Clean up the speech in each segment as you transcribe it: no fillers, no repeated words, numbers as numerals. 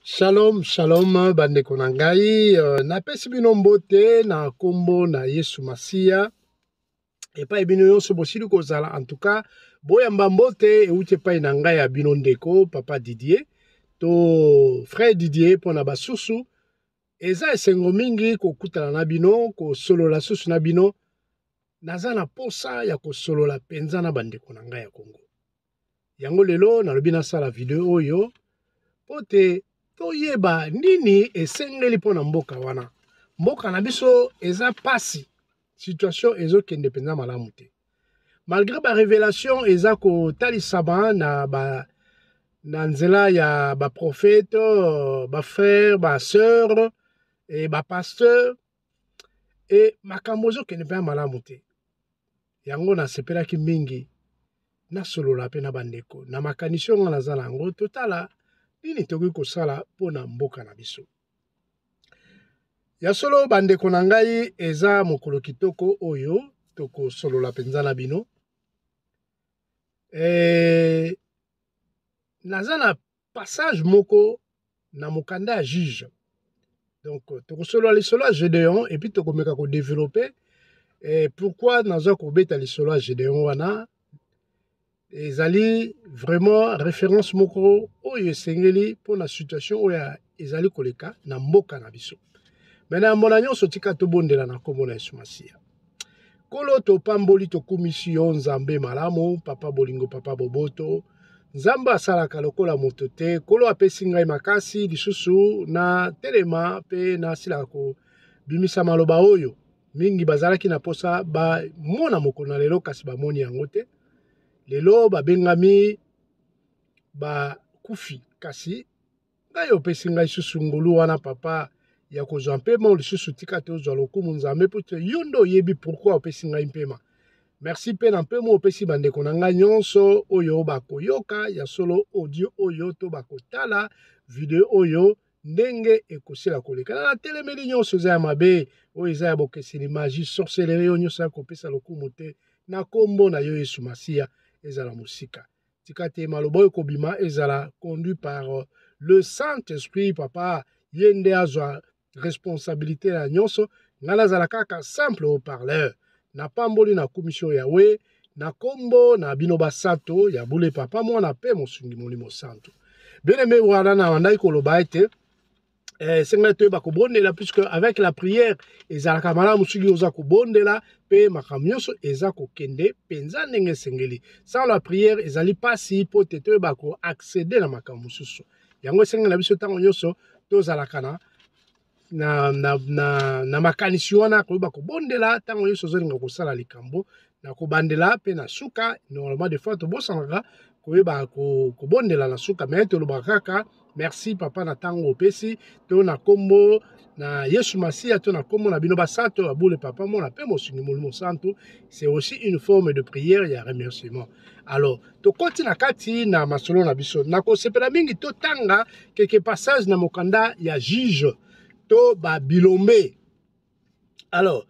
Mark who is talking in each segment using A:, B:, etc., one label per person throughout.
A: Shalom, shalom, bandeko na ngai. Napesi bino mbote na kombo na Yesu Masia. Epai bino nyonso bosili kozala. En tout cas, boyamba mbote euti epai na ngai ya bino ndeko, Papa Didier. To frère Didier pona basusu. Eza esengo mingi kokutana na bino, kosolola susu na bino. Naza na posa ya kosolola penza na bandeko na ngai ya Kongo. Yango lelo nalobi nasala video oyo. Pote toyeba nini esengeli pona mboka wana. Mboka na biso eza pasi. Situation ezo kende penza malamu te. Malgré ba révélation eza ko talisaba na nzela ya ba prophète, ba frère, ba sœur et ba pasteur et makambo ezo kende penza malamu te. Yango na sepelaki mingi na solola pe na bandeko. Na makanisi nga nazala yango totala nini tokoki kosala pona mboka na biso. Ya solo bandeko na ngai eza mokolo kitoko oyo toko solola penza na bino. Naza na passage moko na mokanda ya juge. Donc toko solola lisolo ya Gédéon et puis toko meka ko développer pourquoi naza ko beta lisolo ya Gédéon wana. Ezali vraiment référence moko oyo esengeli pona situation oyo ezali koleka na mboka na biso. Mena mona nyonso tika tobondela na kombo na Yesu Masia. Kolo to pamboli to komisio nzambe malamu, papa bolingo papa boboto. Nzamba asalaka lokola moto te, kolo apesi ngai makasi lisusu na telema pe na sila ko bimisa maloba oyo. Mingi bazalaki na posa ba mona mokolo na lelo kasi ba moni yango te. Lelo babengami ba kufi kasi ngai opesi ngai susu ngolu wana papa ya kozwa mpema lisusu tika te ozwa lokumu nzambe po te yondo oyebi pourquoi opesi ngai mpema. Merci pe na mpema opesi bandeko na ngai nyonso oyo bakoyoka ya solo audio oyo to bakotala video oyo ndenge ekosila koleka na telemeli nyonso eza ya mabe oyo eza ya bokeseni magie sorcellerie oyo nyonso ya kopesa lokumu te na kombo na yo Yesu Masia. Ezala musika. Tika te maloba oyo kobima ezala conduit par le Saint-Esprit papa yende azwa responsabilité na nyonso ngala zala kaka simple au parleur na pamboli na commission yawe na kombo na bino basato ya bule papa mwana pe mosungi molimo santo. Bien-aimé wana na wandai koloba ete senga toyeba kobondela puisque avec la prière ezalaka malamu soki oza kobondela pe makambo nyonso eza kokende penza ndenge esengeli. Sans la prière ezali pasi po te toyeba ko accéder na makambo mosusu. Yango esengeli na biso ntango nyonso tozalaka na makanisi wana koyeba kobondela ntango nyonso ozolinga kosala likambo na kobandela pe na suka. Normalement des fois tobosanaka koyeba kobondela na suka mais tolobaka kaka merci papa na tango opesi to na kombo na Yesu Masia to na kombo na bino basato abule papa mona pe mosungi molimo santo. C'est aussi une forme de prière et remerciement. Alors to koti na kati na masolo na biso na kosepela mingi to tanga quelques passages na mokanda ya juge to ba bilombe. Alors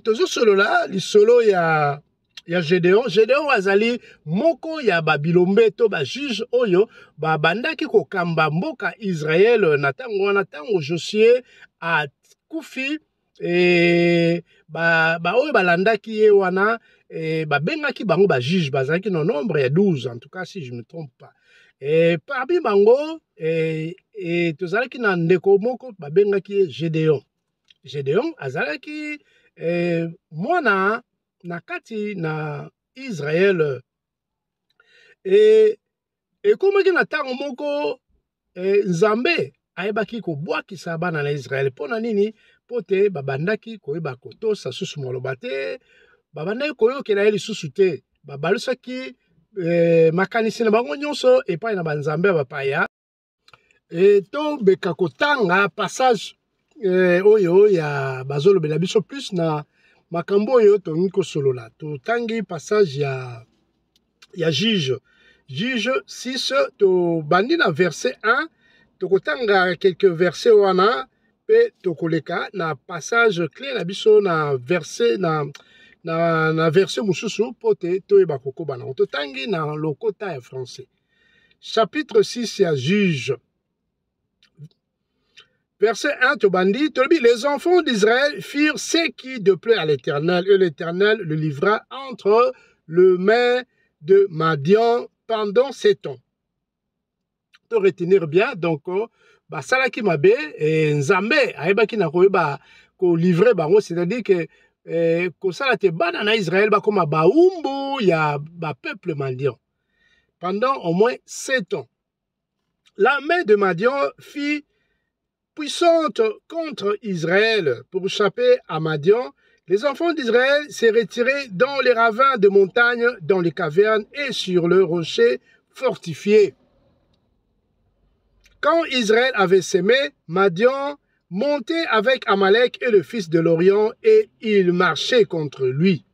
A: tozo solo la lisolo ya Gédéon. Gédéon azali moko ya babilombe to ba juge oyo ba bandaki ko kamba mboka Israël na tango wana tango Josué a kufi ba oyo balandaki ye wana ba bengaki bango ba juge bazalaki no nombre ya 12 en tout cas si je me trompe pas. Parmi bango tozalaki na ndeko moko ba bengaki Gédéon. Gédéon azalaki mwana na kati na Israël ekomaki na ntango moko nzambe ayebaki kobwakisa bana na Israël mpona nini po te babandaki koyeba kotosa susu maloba te babandaki koyokela ye lisusu te babalusaki makanisi na bango nyonso epai na banzambe ya bapaya tobeka kotanga passage oyo ya bazolobela biso plus na makambo oyo tongi kosolola totangi passage ya juge 6 to bandi na verset 1 tokotanga quelques versets wana pe tokoleka na passage clé na biso na verset na verset mususu pote toyeba kokobana totangi na lokota ya français chapitre 6 ya juge Verset 1, Tobandi, les enfants d'Israël firent ce qui déplaît à l'Éternel, et l'Éternel le livra entre les mains de Madian pendant 7 ans. De retenir bien, donc, Salaki Mabe et Nzambe, Aebaki na ko livrer bango, c'est-à-dire que ko salate banana Israël comme baumbu ya ba peuple Madian pendant au moins 7 ans. La main de Madian fit puissante contre Israël pour échapper à Madian. Les enfants d'Israël s'est retirés dans les ravins de montagnes, dans les cavernes et sur le rocher fortifié. Quand Israël avait sémé, Madian montait avec Amalek et le fils de l'Orient et il marchait contre lui.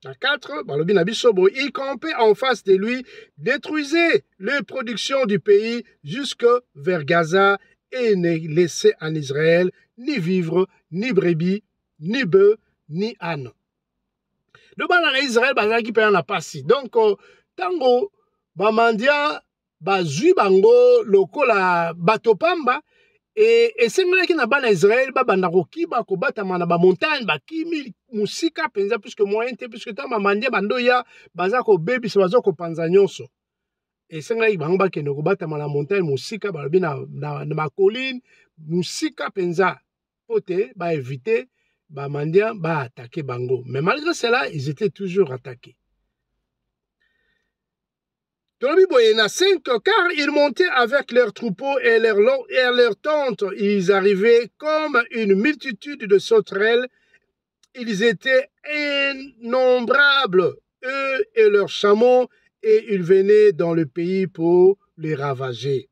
A: À 4, il campait en face de lui, détruisait les productions du pays jusque vers Gaza et ne laissait en Israël ni vivre, ni brebis, ni bœufs, ni ânes. Le banana Israël, qui paye la passi. Donc, tango, bamandia, bazui bango, lokola batopamba, et c'est vrai qu'il n'y a pas d'Israël, bandaroki, bakobatama na ba montagne, bakimi, musika penza, puisque moyen, puisque tant bamandia, bandoya, bazako baby, bazako panzanyonso. Et c'est vrai qu'il y a la montagne, musika, na ma colline, musika penza, pote, ba éviter, ba mandia, ba attaquer bango. Mais malgré cela, ils étaient toujours attaqués. Dans le Bible, il y en a 5, car ils montaient avec leurs troupeaux et leurs tentes. Ils arrivaient comme une multitude de sauterelles. Ils étaient innombrables, eux et leurs chameaux, et ils venaient dans le pays pour les ravager.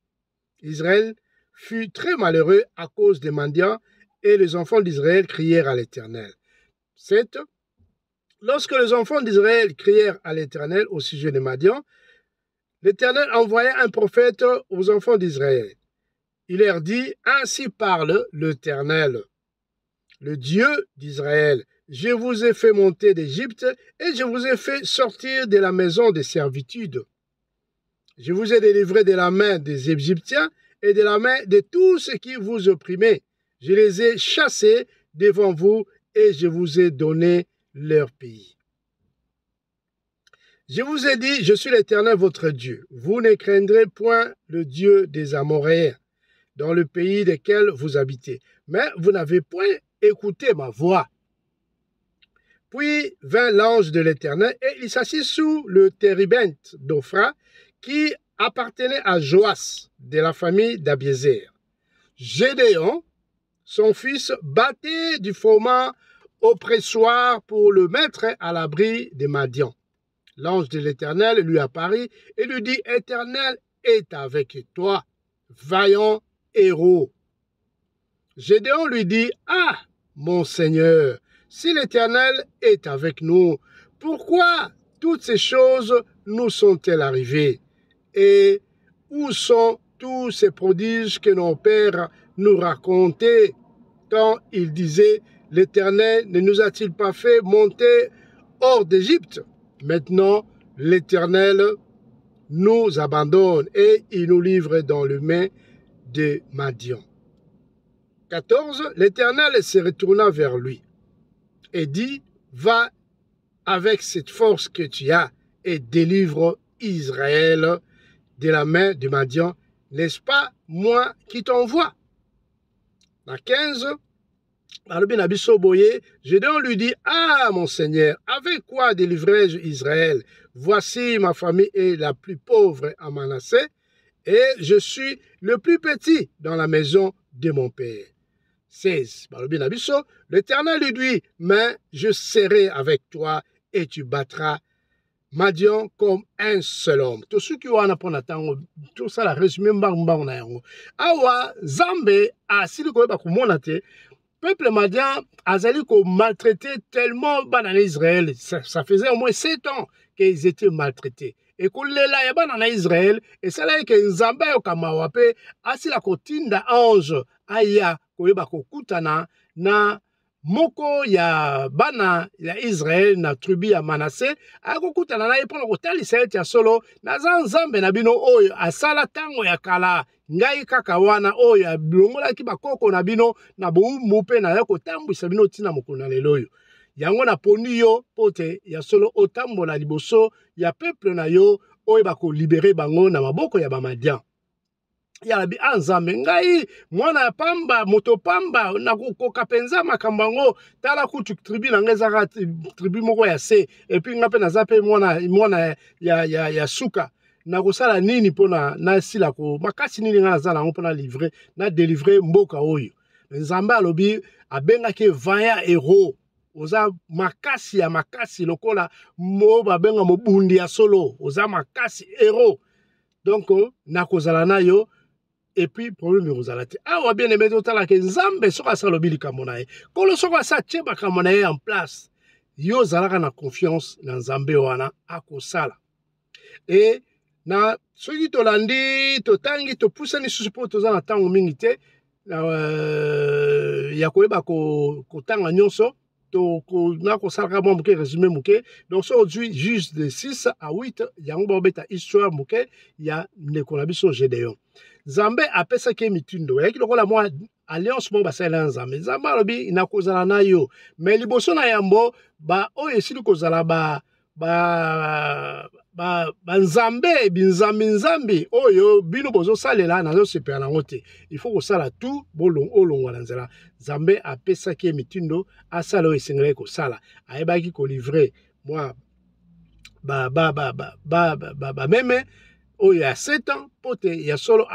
A: Israël fut très malheureux à cause des mendiants, et les enfants d'Israël crièrent à l'Éternel. 7. Lorsque les enfants d'Israël crièrent à l'Éternel au sujet des mendiants, l'Éternel envoya un prophète aux enfants d'Israël. Il leur dit, ainsi parle l'Éternel, le Dieu d'Israël. Je vous ai fait monter d'Égypte et je vous ai fait sortir de la maison de servitude. Je vous ai délivré de la main des Égyptiens et de la main de tous ceux qui vous opprimaient. Je les ai chassés devant vous et je vous ai donné leur pays. Je vous ai dit, je suis l'Éternel votre Dieu. Vous ne craindrez point le Dieu des Amoréens dans le pays desquels vous habitez. Mais vous n'avez point écouté ma voix. Puis vint l'ange de l'Éternel et il s'assit sous le térébinthe d'Ophra qui appartenait à Joas de la famille d'Abiézer. Gédéon, son fils, battait du froment au pressoir pour le mettre à l'abri des Madians. L'ange de l'Éternel lui apparut et lui dit, Éternel est avec toi, vaillant héros. Gédéon lui dit, ah, mon Seigneur, si l'Éternel est avec nous, pourquoi toutes ces choses nous sont-elles arrivées? Et où sont tous ces prodiges que nos pères nous racontaient quand ils disaient, l'Éternel ne nous a-t-il pas fait monter hors d'Égypte? Maintenant, l'Éternel nous abandonne et il nous livre dans les mains de Madian. 14. L'Éternel se retourna vers lui et dit, va avec cette force que tu as et délivre Israël de la main de Madian. N'est-ce pas moi qui t'envoie? 15. Gédéon lui dit, ah mon Seigneur, avec quoi délivrai-je Israël? Voici ma famille est la plus pauvre à Manassé et je suis le plus petit dans la maison de mon père. 16. L'Éternel lui dit, mais je serai avec toi et tu battras Madian comme un seul homme. Tout ce qui va tout ça, la résumé, awa Zambé a si le peuple Madian a maltraité tellement en Israël. Ça faisait au moins 7 ans qu'ils étaient maltraités. Et qu'on les en Israël, et c'est là que Nzambe au Kamawape, asi la kotinda ange aya koyeba kokutana na moko ya bana ya Israel na tribu ya Manase akokutana na ye mpona kotalisa ete ya solo naza nzambe na bino oyo asala tango ya kala ngai kaka wana oyo abilongolaki bakoko na bino na bowumbu mpe naza kotambwisa bino ntina mokolo na lelo oyo yango naponi yo pote ya solo otambola liboso ya peuple na yo oyo bakolibere bango na maboko ya bamadian yalabi anzambe ngai mwana ya pamba moto pamba nakokoka penza makambo yango tala kutu tribu na ngai ezaka tribu moko ya se epi nga mpe naza mpe mwana ya suka nakosala nini mpona nasila makasi nini nga naza nango mpona livre na délivre mboka oyo nzambe alobi abengaki vaya hero oza makasi ya makasi lokola mo babenga mobundi ya solo oza makasi hero donc nakozala na yo et puis problème ekozala te awa bien aimé totalaka nzambe soki asala lobi likambo na ye kolo soki asa tie makambo na ye en place yo ozalaka na confiance na nzambe wana akosala e na soki tolandi totangi topusani susu mpo toza na ntango mingi te ya koyeba kotanga nyonso na kosalaka mwa moke résumé moke donc so ozwi juge de 6 à 8 yango baobeta histoire moke ya ndeko na biso Gédéon nzambe apesaki ye mitindo yaki lokola mwa alliance moko basalela nzambe nzambe alobi nakozala na yo me liboso na yambo oyo esili kozala banzambe binzambi oyo bino bozosalela nazosepela nango te il faut kosala tu olongwa na nzela nzambe apesaki ye mitindo asala oyo esengelaki kosala ayebaki kolivre mwa bameme oyo ya 7 ans pote ya solo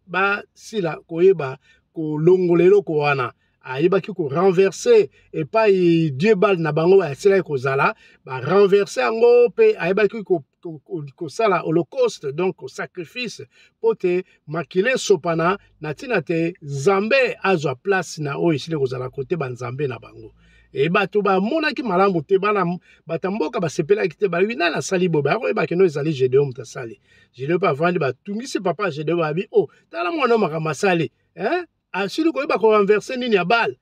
A: basila koyeba kolongola eloko wana ayebaki korenverse epai Dieu bal na bango asilaki kozala barenverse yango mpe ayebaki kosala holocauste donc sacrifice pote makile esopana na ntina te nzambe azwa place na oyo esili kozala kote banzambe na bango e bato bamonaki malamu te bato mboka basepelaki te balobi nani asali boye bakoyebaki no ezali Gédéon moto asali Gédéon mpe avandi batungisi papa Gédéon babi tala mwana makambo asali asili koyeba korenverse nini ya bal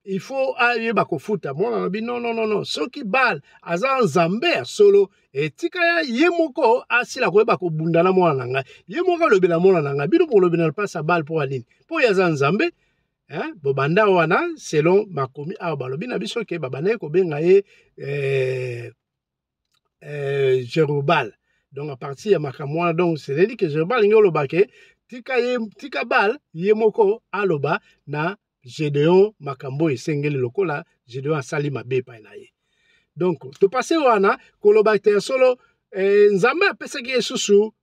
A: il faut ayeba kofuta mwana alobi non soki bal aza nzambe ya solo etika ya ye moko asila koyeba kobundana mwana na ngai ye moko alobela mwana na ngai bino kolobela na place ya bal mpo anini mpo ye aza nzambe bobanda wana selon makomi awa balobi na biso ke babandaki kobenga ye Jérubal donc à partir ya makambo wana donc c'est-à-dire que Jérubal alingi oloba ke tika bal ye moko aloba na Gédéon makambo esengeli lokola Gédéon asali mabe epai na ye donc topase wana koloba te solo nzambe apesaki ye susu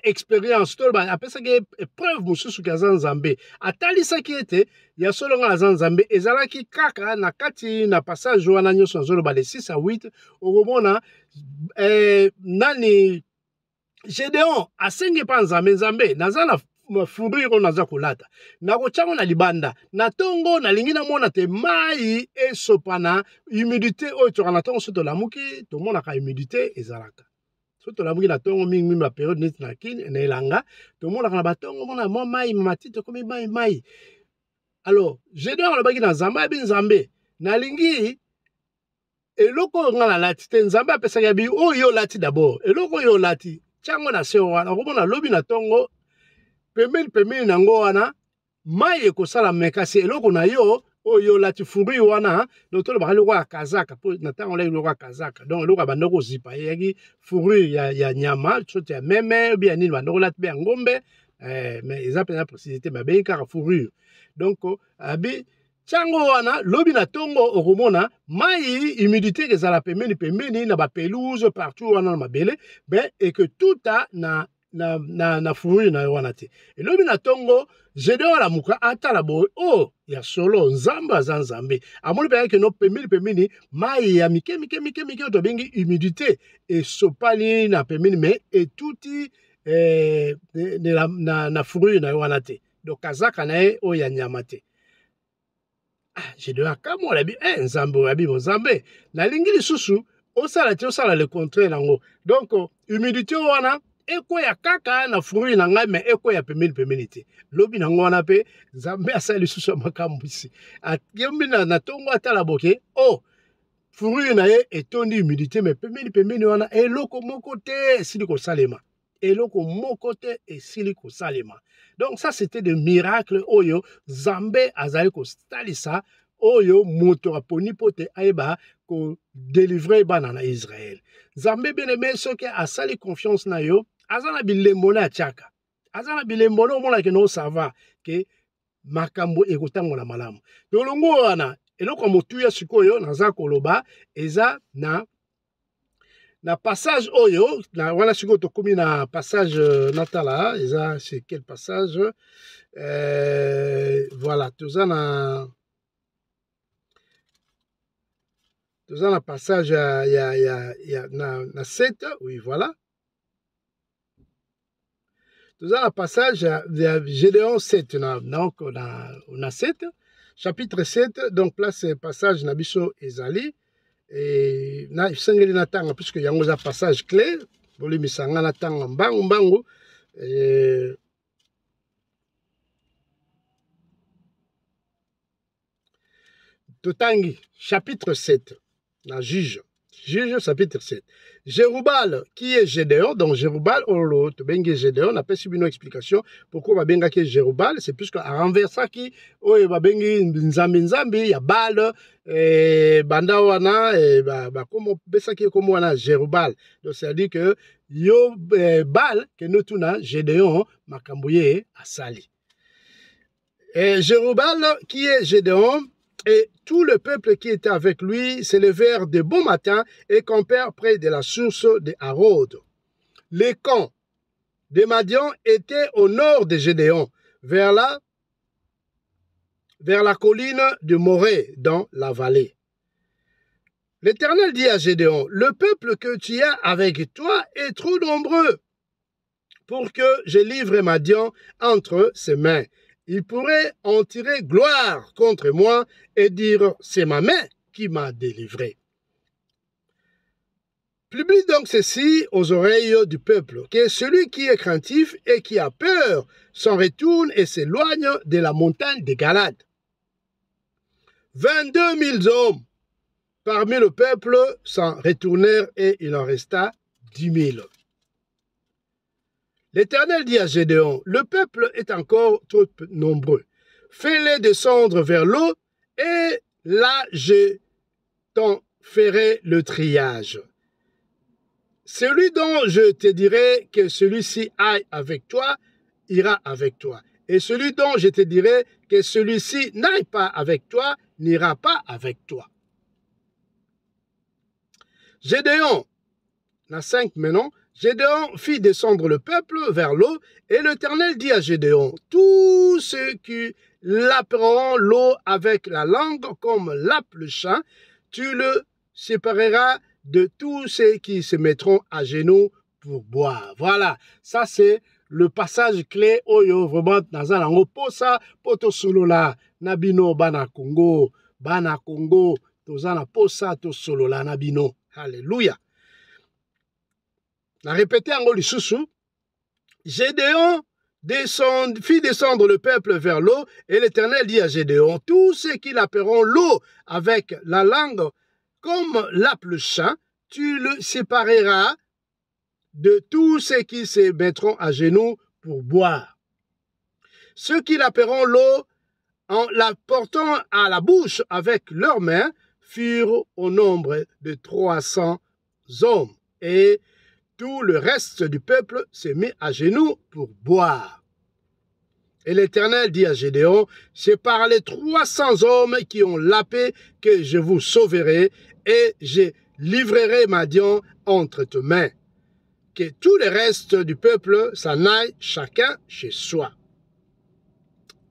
A: expérience to apesaki épreuve mosusu ki aza nzambe atalisaki ete ya solo nga aza nzambe ezalaki kaka na kati na passage wana nyonso nazoloba de 6 à 8 okomona nani Gédéon asengi mpa nzambe naza na fourrure oyo naza kolata nakotyango na libanda na tongo nalingi namona te mai esopana humidité oyo toka na tongo so tolamuki tomonaka humidité ezalaka so tolamuki na tongo mingi ba période neti na kini na elanga tomonaka na batongo mona mwa mai matiti ekomi mai alors Gédéon alobaki na nzambe abi nzambe nalingi eloko oyo nga nalati te nzambe apesaki abi oyo olati d'abord eloko oyo olati tyango na se wana okomona lobi na tongo pembeni nango wana mai ekosala me kasi eloko na yo oyo olati fourrure wana donc tolobaka eloko ya kazaka mpo na ntango olaki eloko ya kazaka donc eloko ya bandako kozipa eyaki fourrure ya nyama soki ya meme obi ya nini bandako olati mpe ya ngombe mais eza mpenza précise te babengi kaka fourrure donc abi ntango wana lobi na tongo okomona mai humidité ezala pembeni na bapelouse partout wana na mabele ben et que tout a na fourrure na yo wana te elobi na tongo Gédéon alamuka atala boye ya solo nzambe aza nzambe amoni mpenza keno pembeni mai ya mike oyo tobengi humidité esopani na pembeni me etuti na fourrure na yo wana te donc kazaka na ye oyo ya nyama te Gédéon akamwa alabi nzambe oyo abi nzambe nalingi lisusu osala le contraire nango donc humidité wana ekoya kaka na fruit na ngai me ekoya pembeni te lobi nango wana mpe Nzambe asali lisusu makambo isi ayombi na tongo atala boke fruit na ye etondi humidité me pembeni wana eloko moko te esili kosalema eloko moko te esili kosalema. Donc ça c'était des miracles oyo Nzambe azali kosalisa oyo moto aponi pote ayeba ko délivrer bana na Israël. Nzambe bien-aimé soki asali confiance na yo azana bilembo na tiaka azana bilembo na omona ke no sava ke makambo ekotangola malamu dolongo wana eloko motuya sikoyo naza koloba eza na passage oyo na wana sikoyo tokomi na passage natala eza c'est quel passage voilà toza na passage na 7 oui voilà toza na passage ya Gédéon 7 donc na 7 chapitre 7 donc place passage na biso ezali et na sengeli na tanga puisque yango za passage clé bolimisanga na tanga mbangu totangi chapitre 7 na Juge chapitre 7 Jérubal qui est Gédéon donc Jérubal to bengi Gédéon n'a pas subi une explication pourquoi ba benga ki Jérubal c'est puisque a renversa ki oyo ba bengi nzambi ya bal banda wana ba comme besa ki comme wana Jérubal donc c'est à dire que yo bal que nous tuna Gédéon makamboye asali Jérubal qui est Gédéon et tout le peuple qui était avec lui s'élevèrent de bon matin et campèrent près de la source de Harod. Les camps de Madian étaient au nord de Gédéon, vers la colline de Morée, dans la vallée. L'Éternel dit à Gédéon, le peuple que tu as avec toi est trop nombreux pour que je livre Madian entre ses mains. Il pourrait en tirer gloire contre moi et dire, c'est ma main qui m'a délivré. Publie donc ceci aux oreilles du peuple, que celui qui est craintif et qui a peur s'en retourne et s'éloigne de la montagne de Galade. 22 000 hommes parmi le peuple s'en retournèrent et il en resta 10 000. L'Éternel dit à Gédéon, le peuple est encore trop nombreux. Fais-les descendre vers l'eau et là je t'en ferai le triage. Celui dont je te dirai que celui-ci aille avec toi, ira avec toi. Et celui dont je te dirai que celui-ci n'aille pas avec toi, n'ira pas avec toi. Gédéon, la 5 maintenant, Gédéon fit descendre le peuple vers l'eau, et l'Éternel dit à Gédéon, tous ceux qui laperont l'eau avec la langue comme lappe le chien, tu le sépareras de tous ceux qui se mettront à genoux pour boire. Voilà, ça c'est le passage clé oyo vraiment dans un langue posa poto solola nabino bana Congo tozana posa to solola nabino. Alléluia. On a répété en lisusu. Gédéon fit descendre le peuple vers l'eau, et l'Éternel dit à Gédéon, tous ceux qui laperont l'eau avec la langue comme lappe le chien, tu le sépareras de tous ceux qui se mettront à genoux pour boire. Ceux qui laperont l'eau en la portant à la bouche avec leurs mains furent au nombre de 300 hommes, et tout le reste du peuple se mit à genoux pour boire. Et l'Éternel dit à Gédéon, c'est par les 300 hommes qui ont lapé que je vous sauverai, et je livrerai Madian entre tes mains. Que tout le reste du peuple s'en aille chacun chez soi.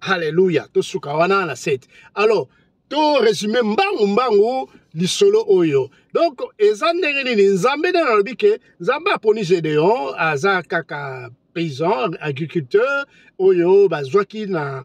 A: Alléluia. Alors, to résumé mbangu lisolo oyo. Donc eza ndenge nini nzambe na lobi ke nzambe aponi Gédéon aza kaka paysan agriculteur oyo bazwaki na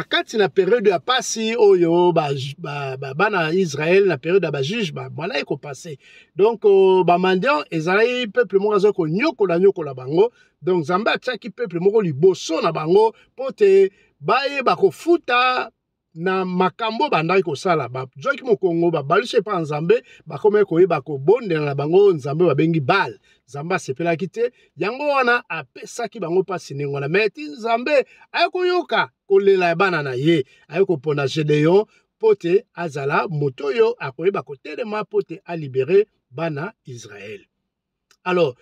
A: kati na période ya pasi oyo bana Israël na période ya bajuge bana eko passé. Donc bamandian ezalaki peuple moko aza konyokola bango. Donc nzambe atiaki peuple moko liboso na bango po te bayeba kofuta na makambo bandaki kosala bazwaki mokongo babalise pa nzambe bakomaki koyeba kobondela na bango nzambe babengi Baal. Nzambe asepelaki te yango wana apesaki bango mpasi ndenge wana me ti nzambe aye koyoka kolela ya bana na ye aye kopona Gédéon po te azala moto oyo akoyeba kotelema po te alibere bana Israël. Alors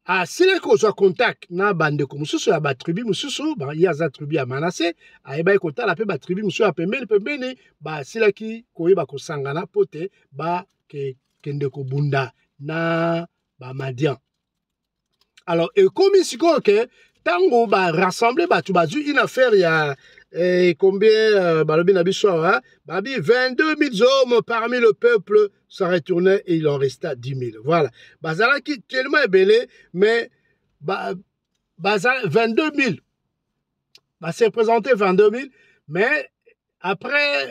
A: asilaki kozwa contact na bandeko mosusu ya batribi mosusu ye aza tribu ya Manase ayebaki kotala mpe batribi mosusu ya pembeni basilaki koyeba kosangana mpo te bakende kobunda na bamadian. Alors ekomi sikoyo ke ntango barassemble bato bazwi une affaire ya combien balobi na biso awa babi 22 000 hommes parmi le peuple s'en retournaient et il en resta 10 000. Voilà. Bazalaki tellement ebele mais 22 000. C'est représenté 22 000 mais après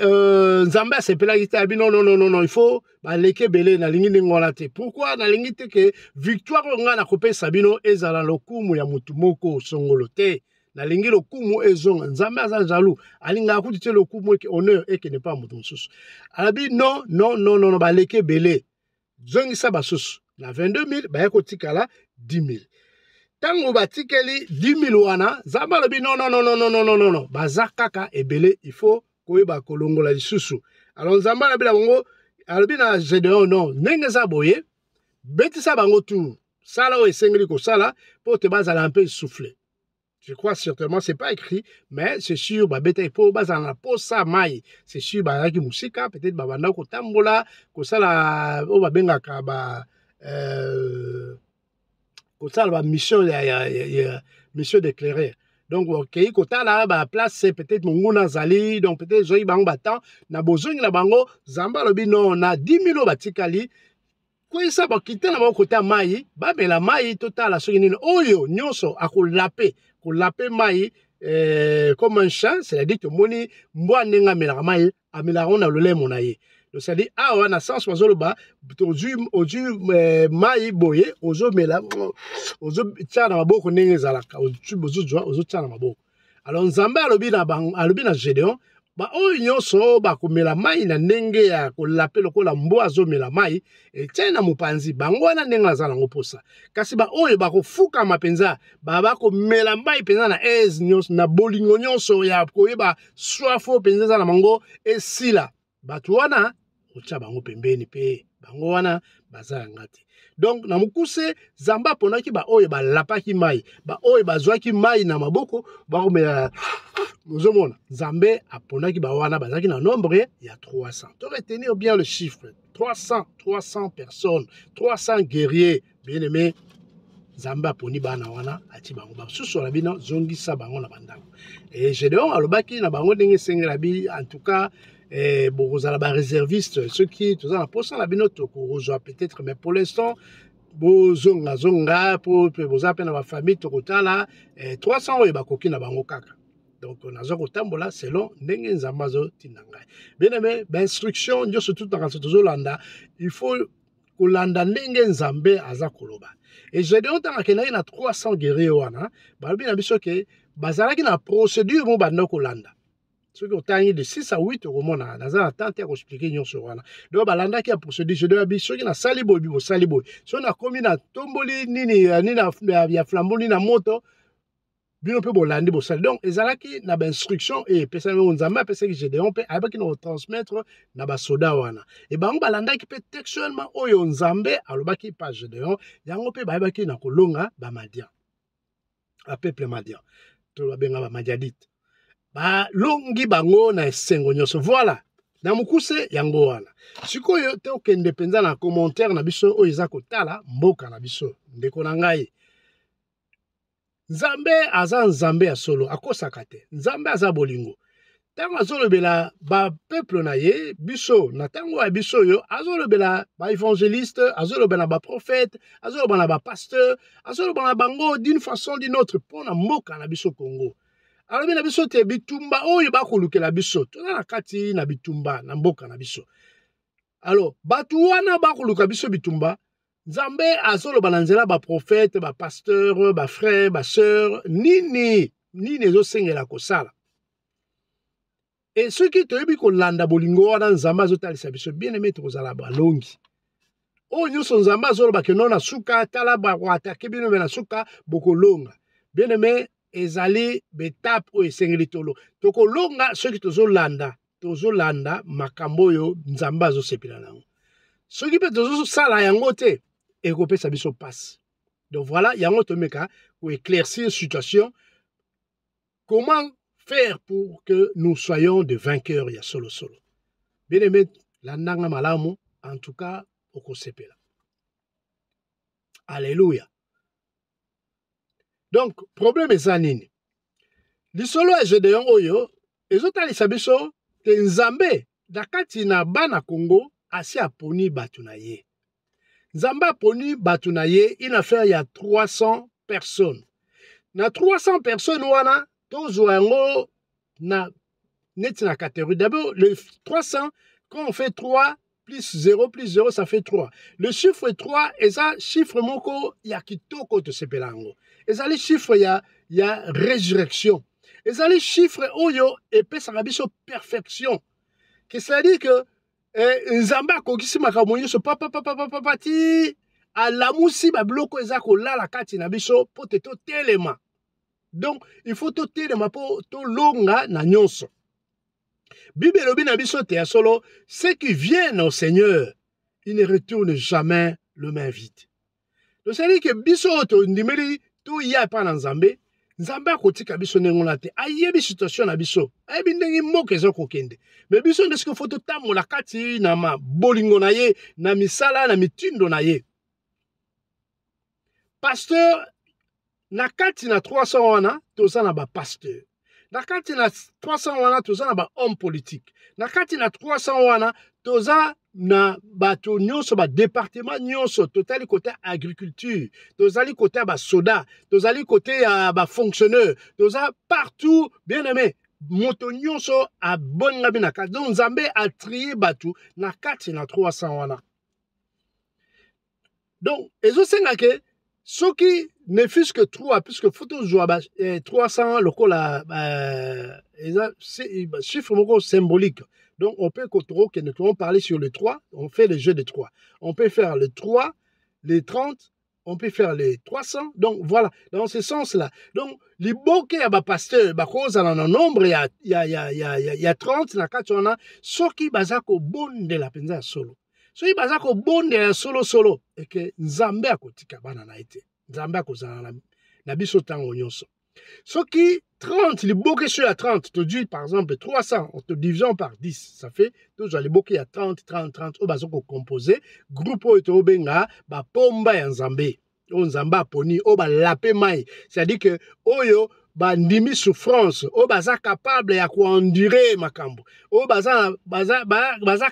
A: Nzambe asepelaki te abi non il faut baleke bele na lingi ngona te. Pourquoi na lingi te ke victoire nga na kopesa bino ezala lokumu ya mutu moko songolo te. Na lingi lokumu ezonga Nzambe aza jaloux alinga akuti te lokumu eke honneur eke ne pas mutu mususu. Alabi non baleke bele zongisa basusu na 22 000 ba kotikala 10 000. Tango batikeli 10 000 wana Nzambe alobi non baza kaka ebele il faut koyeba kolongola lisusu. Alors Nzambe alobi na bango alobi na Gédéon non ndenge za boye betisa bango tu sala o esengeli kosala po te bazala un peu souffler. Je crois certainement, c'est pas écrit, mais c'est sûr, bête pour bazana pour ça maï. C'est sûr, qui musika, peut-être babanda ko tambola, ko sala o babenga ka ko sala mission mission d'éclairer. Donc ok, ko tala ba place c'est peut-être monguna zali, donc peut-être joyi bango batan na bozongi na bango zamba lobi non na 10 000 batikali. Kwa isa bakite na bango kota maï, babela maï total soki nini oyo nyonso akolape mai comme un chat, c'est-à-dire que moni mboa nenga melaka mai amelaka na lolemo na ye. Donc c'est-à-dire awa na sens bazoloba ozu mai boye ozo mela ozo tia na maboko ndenge ezalaka ozo tia na maboko. Alors Nzambe alobi na Gédéon oyo nyonso bakomela mai na ndenge ya kolape lokola mboa azomela mai etia na mopanzi bango wana ndenge aza nango posa. Kasi oyo bakofukama mpenza bakomela mai mpenza na aise nyonso na bolingo nyonso ya koyeba swafo mpenza eza na bango esila bato wana otia bango pembeni mpe bango wana baza yanga te. Donc na mukuse Nzambe aponaki oyo balapaki mai oyo bazwaki mai na maboko bakomela. Mozomona Nzambe aponaki wana bazaki na nombre ya 300. Tu retenir bien le chiffre 300 personnes 300 guerriers bien aimés. Nzambe aponi bana wana ati bango basusu na bino zongisa bango na bandako. Et Gédéon alobaki na bango ndenge sengela bi en tout cas bokozala ba réserviste ceux qui tous en posa na bino to kozwa peut-être mais pour l'instant zonga pour boza pe na ba famille to kotala 300 oyo bakoki na bango kaka. Donc on a kotambola selon ndenge Nzambe azotinda ngai. Bien aimé instruction ndio surtout dans ce tozolanda il faut kolanda ndenge Nzambe aza koloba. Et Gédéon tangakena na 300 guerriers wana balobi na biso ke bazalaki na procédure mo banda kolanda. Ce qui est de 6 à 8 euros, on a tenté à expliquer nyonso wana. Donc balanda qui a procédé je dois biso qui na saliboy bibo saliboy. Si on a commis na tomboli nini ya flambeau ni na moto bino pe bolandi bo sali. Donc ezalaki na ba instruction et pesa Nzambe pesa ki Gédéon pe ayebaki na transmettre na ba soda wana. Et bango balanda ki pe textuellement oyo Nzambe alobaki pa Gédéon yango pe bayebaki na kolonga ba Madian. A peuple Madian. To ba benga ba Madianite. Longi bango na esengo nyonso. Voilà. Na mukuse yango wana. Sikoyo te okende penza na commentaire na biso oyo eza kotala mboka na biso. Ndeko na ngai. Nzambe aza Nzambe ya solo akosaka te. Nzambe aza bolingo. tango azolobela ba peuple na ye biso na tango ya biso yo azolobela ba évangéliste azolobela ba prophète azolobela ba pasteur azolobela bango d'une façon d'une autre pona mboka na biso Congo. Alors na biso te bitumba oyo bakolukela biso toza na kati na bitumba na mboka na biso. Alors batu wana bakoluka biso bitumba Nzambe azoloba na nzela ba prophète ba pasteur ba frère ba sœur nini ezosengela kosala. Et ceux qui te dit que landa bolingo wana Nzambe azotalisa biso bien aimé tokozala balongi. O nyonso Nzambe azoloba ke non na suka tala ba atake bino na suka bokolonga. Bien aimé ezali betape o esengeli tolo. Tokolonga ceux qui tozolanda makambo yo Nzambe azosepela nango. Ceux qui peut tozosala yango te ekopesa biso passe. Donc voilà, yango tomeka pour éclaircir situation. Comment faire pour que nous soyons des vainqueurs ya solo. Bien aimé, la nanga malamu, en tout cas, okosepela. Alléluia. Donc, problème est ça nini. Lisolo ya Gédéon oyo, ezotalisa biso ke Nzambe dakati na bana Congo asi aponi batu na ye. Nzambe aponi batu na ye, une affaire ya 300 personnes. Na 300 personnes wana, tozwa yango na neti na catégorie. D'abord, le 300, quand on fait 3 plus 0, ça fait 3. Le chiffre 3, et ça, chiffre moko, ya kitoko to sepelango. Et ça, les chiffres, ya résurrection. Et ça, les chiffres, oyo, epé sa rabiso perfection. C'est-à-dire que, Nzamba kokisi makambo nyonso papati alamusi babloko ezako lala kati na biso po te to telema. Donc il faut to telema po to longa na nyonso. Bible elobi na biso te ya solo, ceux qui viennent au Seigneur, ils ne retournent jamais le main vide. Donc c'est-à-dire que biso to ndimeli to ya pa na Nzambe, Nzambe akotika biso nengola te, ayebi situation na biso, ayebi ndenge moko ezoko kende. Mais biso ndeske faut totamola kati na ma bolingo na ye, na misala na mitindo na ye. Pasteur, na kati na 300 wana, toza na ba pasteur. Na kati na 300 wana, toza na ba homme politique. Na kati na 300 wana, toza na bato nyonso ba département nyonso totali côté agriculture, tozali côté ba soda, tozali côté ba fonctionnaire, toza partout bien aimé. Moto nyonso a bon ngabi na kati. Donc Nzambe a trié batu na kati na 300 wana. Donc ezo senga ke soki ne fût que 3 puisque photo joa 300 lokola chiffre moko symbolique. Donc, on peut parler sur le 3, on fait le jeu de 3. On peut faire le 3, les 30, on peut faire les 300. Donc, voilà, dans ce sens-là. Donc, les bokeh à pasteur, cause en un nombre, il y a 30, na 4, on a, ce qui bazako bon de la penza solo. Ce qui bazako bon de la solo, et que Nzambe a kotika banana été. Nzambe a kozana na biso tango nyonso. Ce qui 30, les bokeh sur la 30, tu dis par exemple 300, on te divisant par 10, ça fait, toujours les bokeh à 30, au bazoko composé, groupe au benga, ba pomba ya Nzambe, o Nzamba poni, o ba lape mai, c'est-à-dire que, oyo, ba ndimi souffrance, o baza capable ya ko endurer makambo, o baza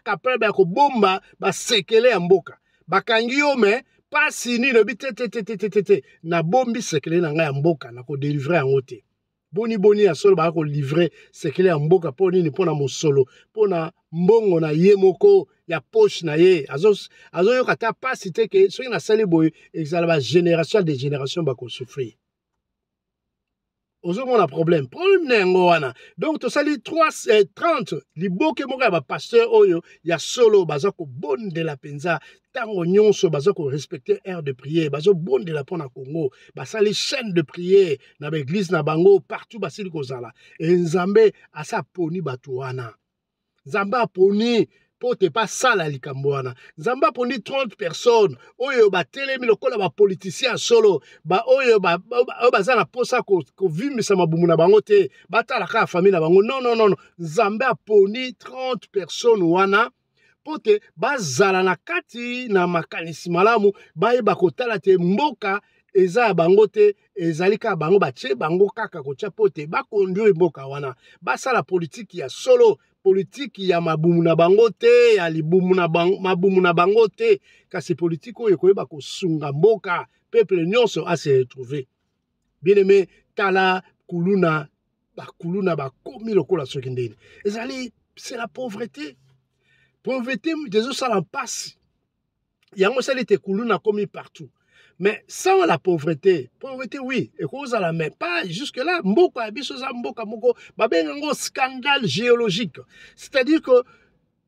A: capable ya ko bomba, ba sekele ya mboka, ba kangi yo me, pas sini le bite na bombi sekele na nga ya mboka na ko délivrer en ote boni ya solo ba ko livrer sekele ya mboka poni ni pona mosolo pona mbongo na ye moko ya poche na ye azo yo kata pas cité que so na sali boy exala ba génération de génération ba ko souffrir ozo mona problème nengo wana donc to sali 30 li boke moko ba pasteur oyo ya solo bazako bonde la penza tango nyonso bazako respecter heure de prière bazo bonde la pona Congo basali chaîne de prière na ba église na bango partout basili kozala et Nzambe asa poni batu wana Nzambe poni pote pas sala likambo wana Nzambe poni 30 personnes oyo ba telemi lokola ba politicien solo ba oyo baza na posa ko vimisa mabumu na bango te batala ka famille na bango non Nzambe poni 30 personnes wana pote bazala na kati na makanisi malamu bayeba kotala te mboka eza bangote ezalika bango batie bango kaka kotia pote ba conduire mboka wana basala politique ya solo politique ya mabumu na bango te ya libumu na mabumu na bango te kasi politique oyo koyeba kosunga mboka peuple nyonso a se retrouver bien aimé tala kuluna bakomi lokola soki ndeni ezali c'est la pauvreté des sala mpasi yango sali te kuluna komi partout. Mais sans la pauvreté, oui, et cause à la mais pas jusque-là, mboka bisoza mboka moko, babengo scandale géologique. C'est-à-dire que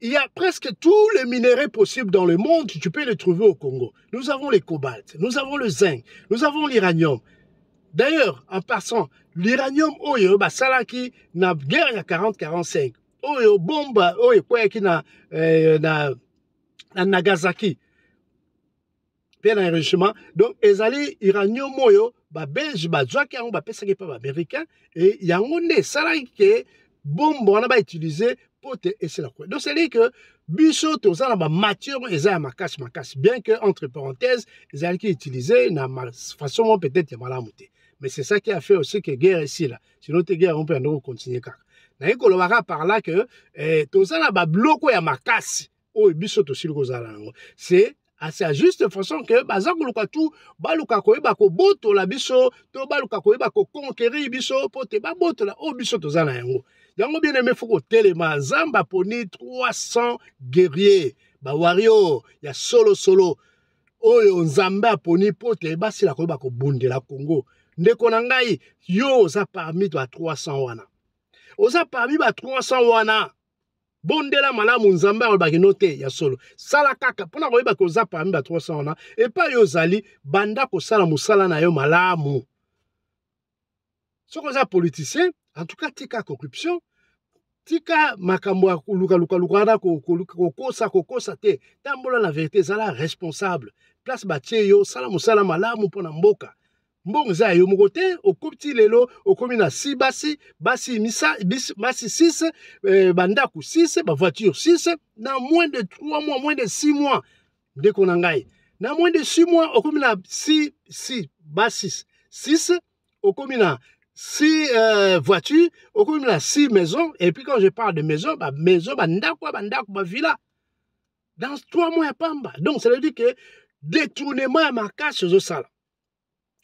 A: il y a presque tous les minéraux possibles dans le monde, tu peux les trouver au Congo. Nous avons les cobaltes, nous avons le zinc, nous avons l'uranium. D'ailleurs, en passant, l'uranium oyo basalaki na guerre ya 40-45. Oyo bomba oyo kweki na Nagasaki. Un enrichissement. Donc, ezali uranium moyo, ba belge, ba zwaki yango, ba pesaki pa ba américain, et yango ne salaki ke bombe wana ba utiliser pour te essayer la quoi. Donc, c'est-à-dire que biso toza na ba matière eza makasi makasi, bien que entre parenthèses, ezali ki utiliser na façon peut-être ya malamu te. Mais c'est ça qui a fait aussi que guerre ici là. Sinon, te guerre on peut en continuer kaka. Na yeko lobaka par là que toza na ba bloko ya makasi, o biso to sili kozala yango. C'est à juste façon que bazakuluka tout baluka koyeba ko boto la biso to baluka koyeba ko conquérir biso pote ba boto la o biso tozana yango yango bien aimé foko telema zamba poni 300 guerriers ba warrior ya solo oyo nzamba poni pote basi la koyeba ko bundela Congo ndeko na ngai yo za parmi to 300 wana oza parmi ba 300 wana bondela malamu nzamba olobaki note ya solo sala kaka pona koyeba koza parmi ba 300 wana epa yo zali banda kosala musala na yo malamu soko za politicien en tout cas tika corruption tika makambo ya luka kokosa te tambola la vérité zala responsable place batie yo sala musala malamu pona mboka mbongo za yo moko te okopti lelo okomi na 6 basi 6 bandaku 6 ba voiture 6 na moins de 3 mois moins de 6 mois ndeko na ngai na moins de 6 mois okomi na 6 okomi na 6 voitures okomi na 6 maisons et puis quand je parle de maison bandaku ba villa dans 3 mois ya pamba donc ça veut dire que détournement ya makasi zo sala.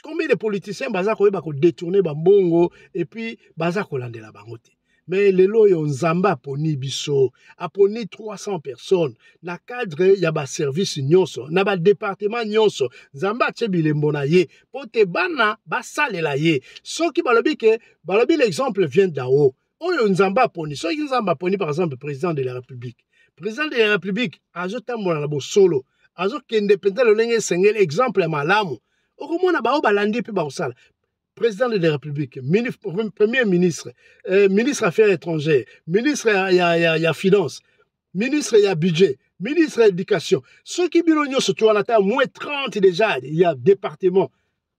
A: Combien de politiciens baza koyeba ko détourner bambongo et puis baza kolandela bango te. Mais lelo yo nzamba aponi biso, aponi 300 personnes na cadre ya ba service nyonso, na ba département nyonso, nzamba tie bilembo na ye, pote bana basalela ye. Soki balobi l'exemple vient d'en-haut. Oyo nzamba aponi, soki nzamba aponi par exemple président de la République. Président de la République azotambola na bo solo, azokende penza lolenge sengel exemple ya malamu. Okomona bao balandi pe baosala président de la République, premier ministre, ministre affaires étrangères, ministre ya finance, ministre ya budget, ministre éducation. Ceux qui bilonyo surtout en attend moins 30 déjà, il y a département.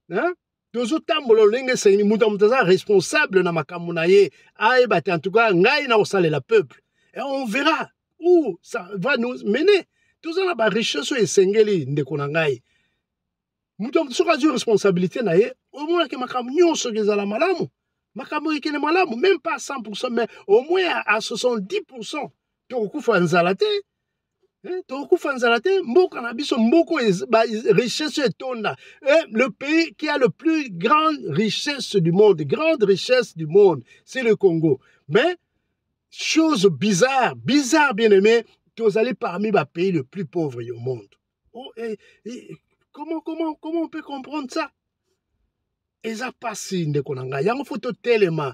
A: Hein? Tozotambola lolenge sengel mutaza responsable na makambo na ye. Aïe en tout cas ngai na osala la peuple. Et on verra où ça va nous mener. Tout ça na ba richesse esengeli ndeko na ngai. Mouton soka zu responsabilité na ye au moins que makambo nyonso gezala malamu makambo ikene malamu même pas 100% mais au moins à 70% to kufa nzala te mboka na biso mboko richesse etonda le pays qui a le plus grande richesse du monde c'est le Congo mais chose bizarre bien aimé vous allez parmi les pays les plus pauvres au monde. Comment on peut comprendre ça? Eza pasi ndeko na ngai yango foto telema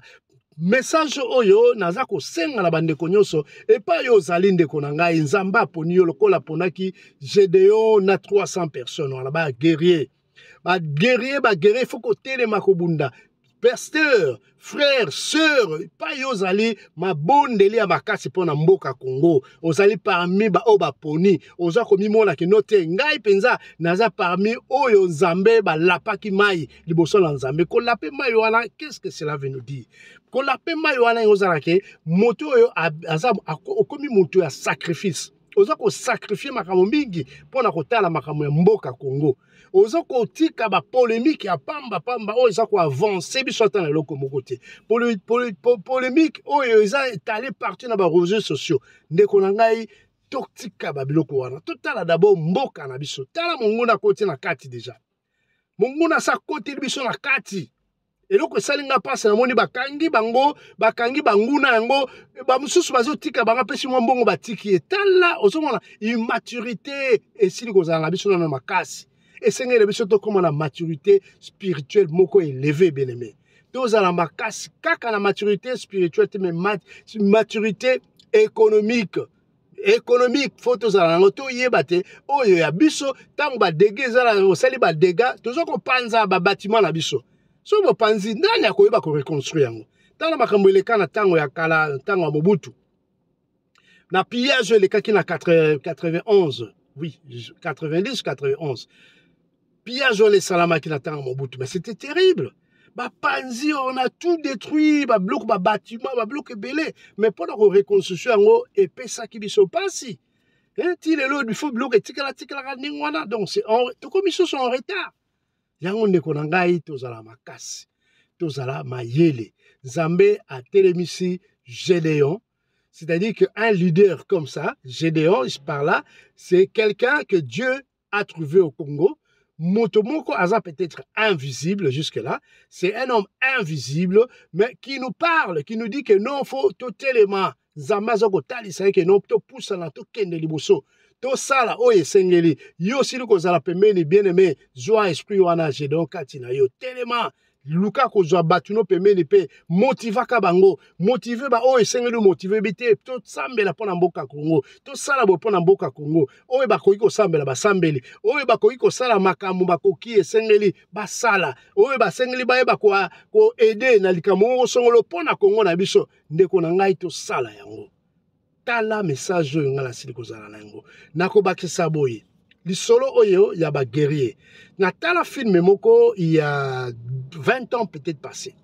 A: message oyo naza ko senga na bandeko nyonso et pas yo zali ndeko na ngai nzamba poni yo lokola ponaki Gédéon na 300 personnes wala ba guerrier faut ko telema ko bunda pasteur, frère, sœur, pas yozali ma bondeli ya makasi pona mboka Congo. Ozali parmi ba oba poni, oza komi mona ki note ngai penza naza parmi oyo nzambe ba lapaki mai liboso la nzambe. Ko lape mai wana, qu'est-ce que cela veut nous dire? Ko lape mai wana yozala ke moto oyo aza okomi moto ya sacrifice. Oza ko sacrifier makambo mingi pona kotala makambo ya mboka Congo. oza kotika ba polémique ya pamba pamba oyo eza ko avancer biso ata na eloko moko te polémique oyo eza étalé partout na ba réseaux sociaux ndeko na ngai totika ba biloko wana totala d'abord mboka na biso tala monguna koti na kati déjà monguna sa koti biso na kati eloko esalinga mpasi namoni bakangi banguna yango bamosusu bazotika banga mpesi mwa mbongo batiki etala ozomona immaturité esili kozala na biso nano makasi esengeli biso tokóma na maturité spirituelle moko élevé bien aimé tozala makasi kaka na maturité spirituelle te mais maturité économique faut tozala nango toyeba te oyo ya biso ntango badege ezala osali badega toza kopanza babatima na biso so bopanzi nani akoyeba koreconstruire yango tala makambo eleka na ntango ya kala ntango ya Mobutu na pillage elekaki na 91 oui 90 91 pillage on esalamaki na ntango ya Mobutu mais c'était terrible bapanzi on a tout détruit babloke babâtiment babloke ebele mais mpona koreconstruire yango epesaki biso mpasi ti lelo bifo biloko etikalaka ndenge wana donc tokomi susu en retard yango ndeko na ngai tozala makasi tozala mayele Nzambe atelemisi Gédéon, c'est-à-dire qu'un leader comme ça Gédéon par là c'est quelqu'un que Dieu a trouvé au Congo. Motomoko Aza peut-être invisible jusque-là, c'est un homme invisible, mais qui nous parle, qui nous dit que non, faut tout élément, Zamazoko Tali, c'est que non, tout pousse na tout kende liboso, tout ça là, oye sengeli, yo si nous kozala pemeni bien aimé, joie esprit wana Gédéon katina yo tellement. Luka kozwa batuno pemeni pe motivaka bango motiver ba oyo esengeli motiver bite to sambela pona mboka Congo to sala bo pona mboka Congo oyo bakoki kosambela basambeli oyo bakoki kosala makambo bakoki esengeli basala oyo basengeli bayeba ko aider na likambo songolo pona Congo na biso ndeko na ngai to sala yango tala message oyo ngala sili kozala na yango nakobakisa boye lisolo oyo ya ba guerrier na tala film moko il y a 20 ans peut-être passé.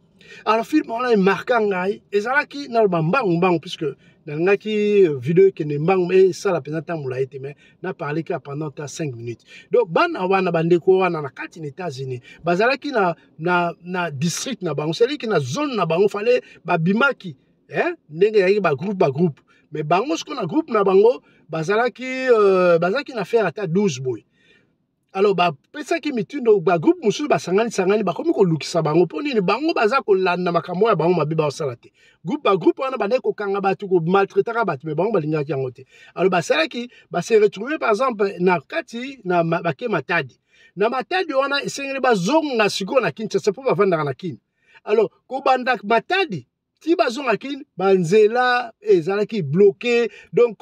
A: Alors film on a marqué ngai ezalaki na bambangu puisque nangaki vidéo que ne mbang mais ça la présenta mula été mais na parlé que pendant 5 minutes. Donc bana wana bandeko wana na kati na États-Unis bazalaki na district na bango c'est qui na zone na bango fallait babimaki ndenge yaki ba groupe mais bango ce qu'on a groupe na bango bazalaki na faire ata 12 boy. Alors pesa ki mitundo groupe mususu sangani bakomi ko lukisa bango poni ni bango baza ko landa makambo ya bango mabiba osala te groupe wana bande ko kanga batu ko maltraiter batu mais bango balingaki yango te. Alors basalaki se retrouver par exemple na kati na bake Matadi wana esengeli bazonga siko na Kinshasa po bavanda na Kin. Alors ko banda Matadi ti bazonga Kin banzela ezalaki bloqué donc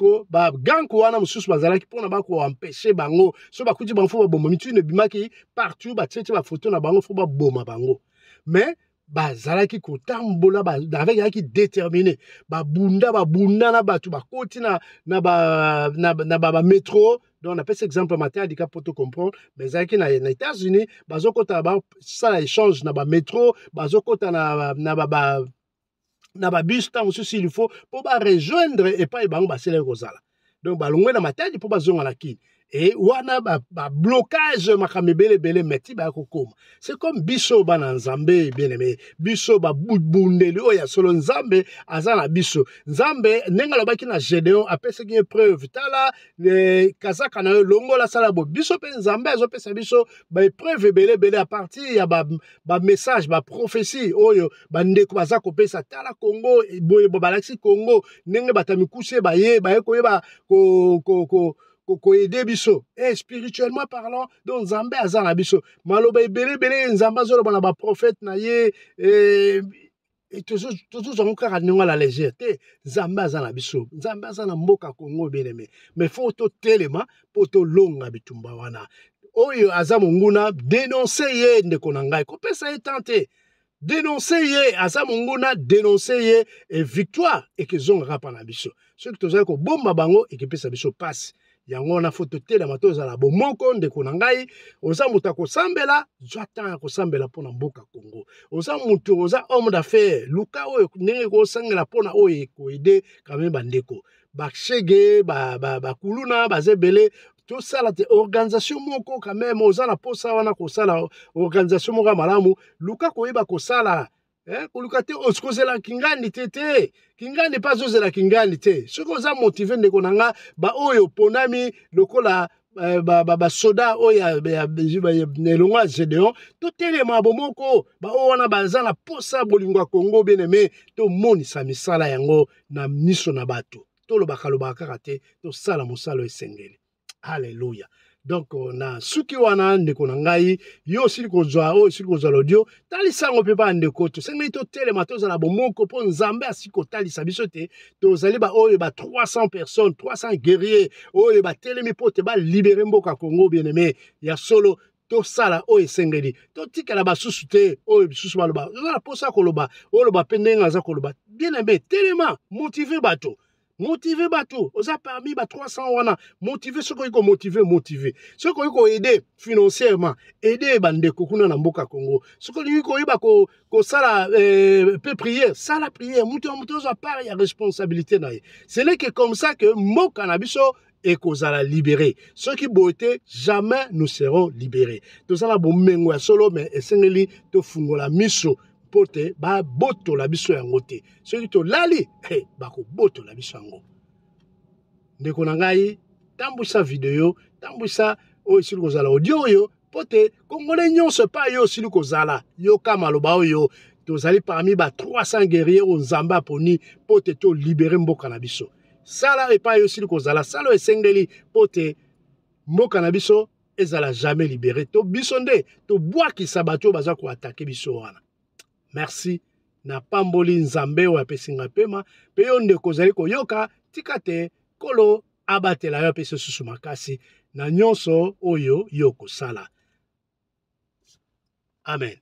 A: gang wana mususu bazalaki pona ba ko empêcher bango so bakuti bango fo ba bomba mitune bimaki partout ba tete ba photo na bango fo ba boma bango mais bazalaki kotambola avec yaki déterminé babunda na batu bakoti na métro. Donc on appelle cet exemple Matadi pour te comprendre mais zaki na États-Unis bazokota ba ça échange na ba métro bazokota na ba bus tant aussi il faut pour ba rejoindre et pas bango ba sele kozala donc ba longwe na Matadi pour ba zonga la Kin et wana ba blocage makamebele bele meti ba kokoma c'est comme biso bana Nzambe bien aimé biso ba bundeli oya solo Nzambe azana biso Nzambe nenga lobaki na Gédéon apesa ki preuve tala kazaka na longola sala bo biso pe Nzambe azopesa biso ba preuve bele à partir ya ba message ba prophétie oyo ba ndeko baza kopesa tala Congo boye balaki Congo nenge batamikuse baye koyeba ko aider biso spirituellement parlant donc Nzambe azana biso maloba ebele Nzambe azolo bana ba prophète na ye et toujours encore à la légèreté Nzambe azana biso Nzambe azana mboka Congo bien aimé mais faut to telema pour to longa bitumba wana oyo azamunguna dénoncer ye ndeko na ngai ko pesa ye tenter dénoncer ye azamunguna dénoncer ye et victoire et que zonga pa na biso ce que tozali ko bomba bango et que pesa biso passe yango na foto tela matoza la bomoko ndeko na ngai oza muta ko sambela zwata ko sambela pona mboka Congo oza mutu oza homme d'affaires luka oyo ndenge ko sangela pona oyo ko aider quand même bandeko bashege ba kuluna bazebele tosala te organisation moko quand même oza na posa wana kosala organisation moko malamu luka koyeba kosala koluka te osikozela kingani te kingani pa azozela kingani te soki oza motive ndeko na nga baoyo ponami lokola basoda oyo elongo ya Gédéon totelema bomoko baoyo wana baza na posa bolingo ya Congo bien aimé tomonisa misala yango na miso na bato tolobaka lobaka kaka te tosala mosala esengeli. Alléluia. Donc na suki wana ndeko na ngai yo sili kozwa o sili kozwa l'audio talisango pe ba ndeko to sengeli to telema to zala bomoko po nzambe asiko talisa biso te to zali ba oyo ba 300 personnes 300 guerriers oyo ba telemi po te ba libérer mboka Congo bien aimé ya solo to sala o esengeli to tikala basusu te oyo bisusu baloba zala posa koloba o loba pendenga za koloba bien aimé telema motiver bato. Motiver bateau, osa parmi ba 300 wana, motiver ce qu'on motiver. Ce qu'on aider financièrement, aider bande kokuna na mboka Congo. Ce qu'on yeba ko sala peut prier, ça la prière, muto za part ya responsabilité na. Ce n'est que comme ça que mboka na biso et kozala libéré. Ceux qui boité jamais nous serons libérés. Tout ça la bomengo ya solo mais esengeli to fungola miso. Pote ba boto la biso yango te soki to lali bako boto la biso yango ndeko na ngai tambwisa video tambwisa oyo sili kozala audio oyo pote kongole nyonso pa yo sili kozala yo kama loba oyo tozali parmi ba 300 guerriers o nzamba poni pote to libérer mboka na biso sala epa yo sili kozala sala esengeli pote mboka na biso ezala jamais libéré to biso nde to bwakisa bato baza ko attaquer biso wana. Merci na pamboli nzambe wa pesinga pema pe yo ndeko zali koyoka tikate kolo abatela yo pese susu makasi na nyonso oyo yo kosala. Amen.